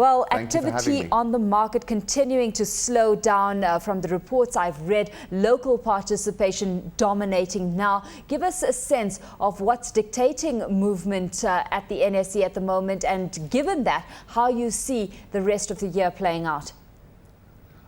Well, Thank you for having activity me. on the market continuing to slow down from the reports I've read, local participation dominating now. Give us a sense of what's dictating movement at the NSE at the moment, and given that, how you see the rest of the year playing out.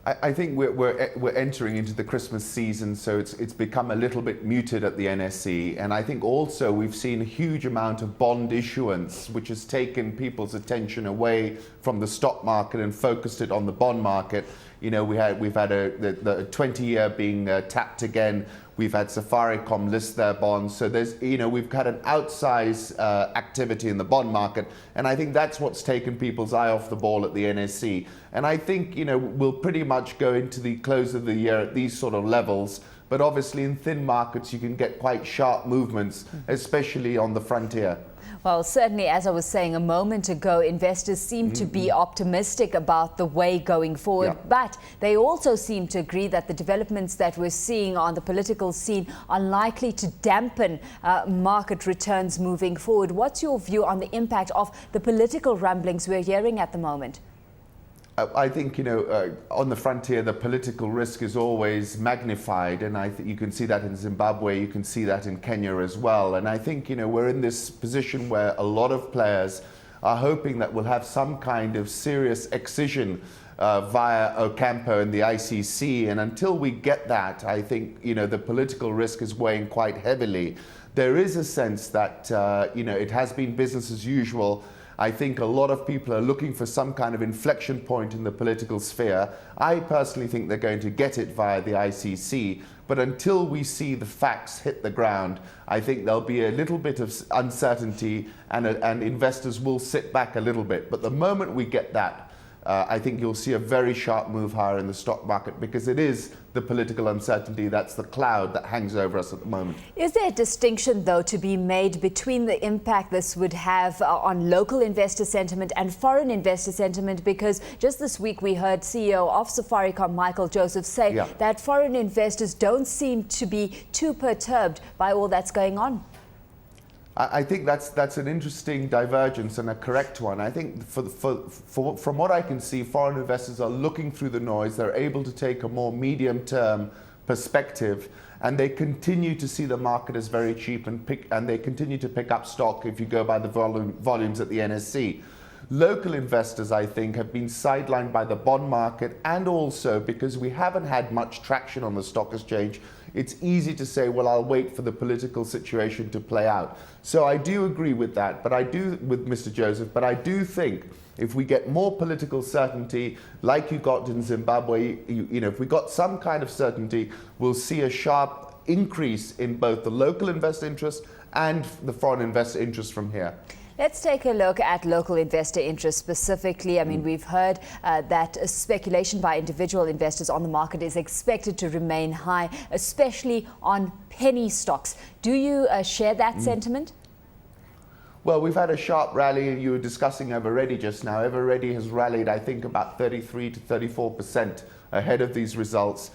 I think we're entering into the Christmas season, so it's become a little bit muted at the NSE. And I think also we've seen a huge amount of bond issuance, which has taken people's attention away from the stock market and focused it on the bond market. You know, we've had the 20-year being tapped again. We've had Safaricom list their bonds. So we've had an outsized activity in the bond market. And I think that's what's taken people's eye off the ball at the NSE. And I think, we'll pretty much go into the close of the year at these sort of levels. But obviously in thin markets, you can get quite sharp movements, especially on the frontier. Well, certainly, as I was saying a moment ago, investors seem to be optimistic about the way going forward, but they also seem to agree that the developments that we're seeing on the political scene are likely to dampen market returns moving forward. What's your view on the impact of the political rumblings we're hearing at the moment? I think, on the frontier, the political risk is always magnified. And I think you can see that in Zimbabwe, you can see that in Kenya as well. And I think, we're in this position where a lot of players are hoping that we'll have some kind of serious excision via Ocampo and the ICC. And until we get that, I think, the political risk is weighing quite heavily. There is a sense that, it has been business as usual. I think a lot of people are looking for some kind of inflection point in the political sphere. I personally think they're going to get it via the ICC. But until we see the facts hit the ground, I think there'll be a little bit of uncertainty and investors will sit back a little bit. But the moment we get that, I think you'll see a very sharp move higher in the stock market, because it is the political uncertainty that's the cloud that hangs over us at the moment. Is there a distinction, though, to be made between the impact this would have on local investor sentiment and foreign investor sentiment? Because just this week we heard CEO of Safaricom, Michael Joseph, say that foreign investors don't seem to be too perturbed by all that's going on. I think that's an interesting divergence and a correct one. I think from what I can see, foreign investors are looking through the noise. They're able to take a more medium-term perspective, and they continue to see the market as very cheap and they continue to pick up stock if you go by the volumes at the NSE. Local investors, I think, have been sidelined by the bond market, and also because we haven't had much traction on the stock exchange. It's easy to say, well, I'll wait for the political situation to play out. So I do agree with that, with Mr. Joseph, but I do think if we get more political certainty, like you got in Zimbabwe, if we got some kind of certainty, we'll see a sharp increase in both the local investor interest and the foreign investor interest from here. Let's take a look at local investor interest specifically. I mean, we've heard that speculation by individual investors on the market is expected to remain high, especially on penny stocks. Do you share that sentiment? Well, we've had a sharp rally. You were discussing Everready just now. Everready has rallied, I think, about 33 to 34% ahead of these results.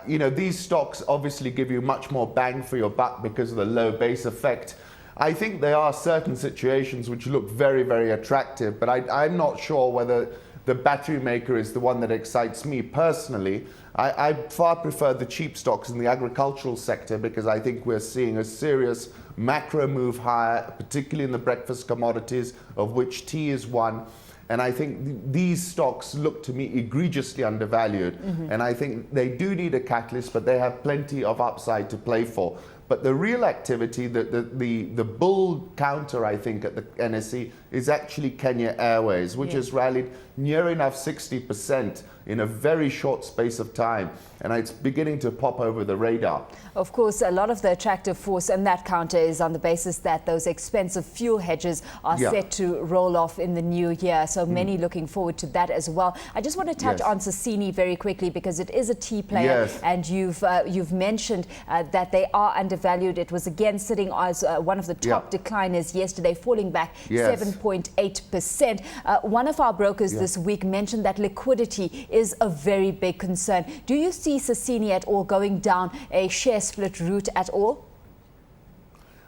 These stocks obviously give you much more bang for your buck because of the low base effect. I think there are certain situations which look very, very attractive, but I'm not sure whether the battery maker is the one that excites me personally. I far prefer the cheap stocks in the agricultural sector, because I think we're seeing a serious macro move higher, particularly in the breakfast commodities, of which tea is one. And I think these stocks look to me egregiously undervalued. And I think they do need a catalyst, but they have plenty of upside to play for. But the real activity, the bull counter, I think, at the NSE is actually Kenya Airways, which has rallied near enough 60% in a very short space of time. And it's beginning to pop over the radar. Of course, a lot of the attractive force in that counter is on the basis that those expensive fuel hedges are set to roll off in the new year. So many looking forward to that as well. I just want to touch on Sasini very quickly, because it is a tea player. And you've mentioned that they are undervalued. It was again sitting as one of the top decliners yesterday, falling back 7.8%. One of our brokers this week mentioned that liquidity is a very big concern. Do you see Sasini at all going down a share split route at all?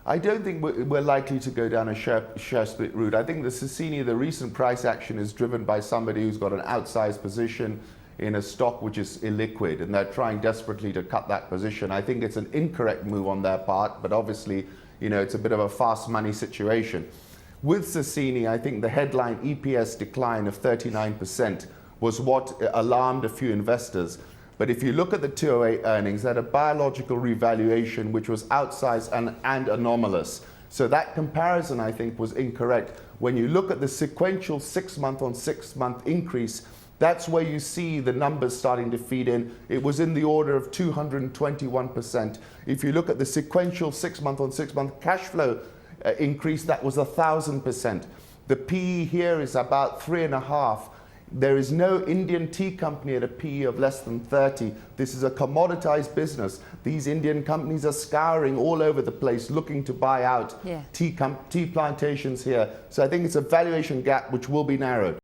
I don't think we're likely to go down a share split route. I think the Sassini, the recent price action is driven by somebody who's got an outsized position in a stock which is illiquid, and they're trying desperately to cut that position. I think it's an incorrect move on their part, but obviously, it's a bit of a fast money situation. With Sassini, I think the headline EPS decline of 39% was what alarmed a few investors. But if you look at the 208 earnings, they had a biological revaluation which was outsized and anomalous. So that comparison, I think, was incorrect. When you look at the sequential 6-month on 6-month increase, that's where you see the numbers starting to feed in. It was in the order of 221%. If you look at the sequential 6-month on 6-month cash flow increase, that was 1,000%. The PE here is about 3.5. There is no Indian tea company at a PE of less than 30. This is a commoditized business. These Indian companies are scouring all over the place looking to buy out tea plantations here. So I think it's a valuation gap which will be narrowed.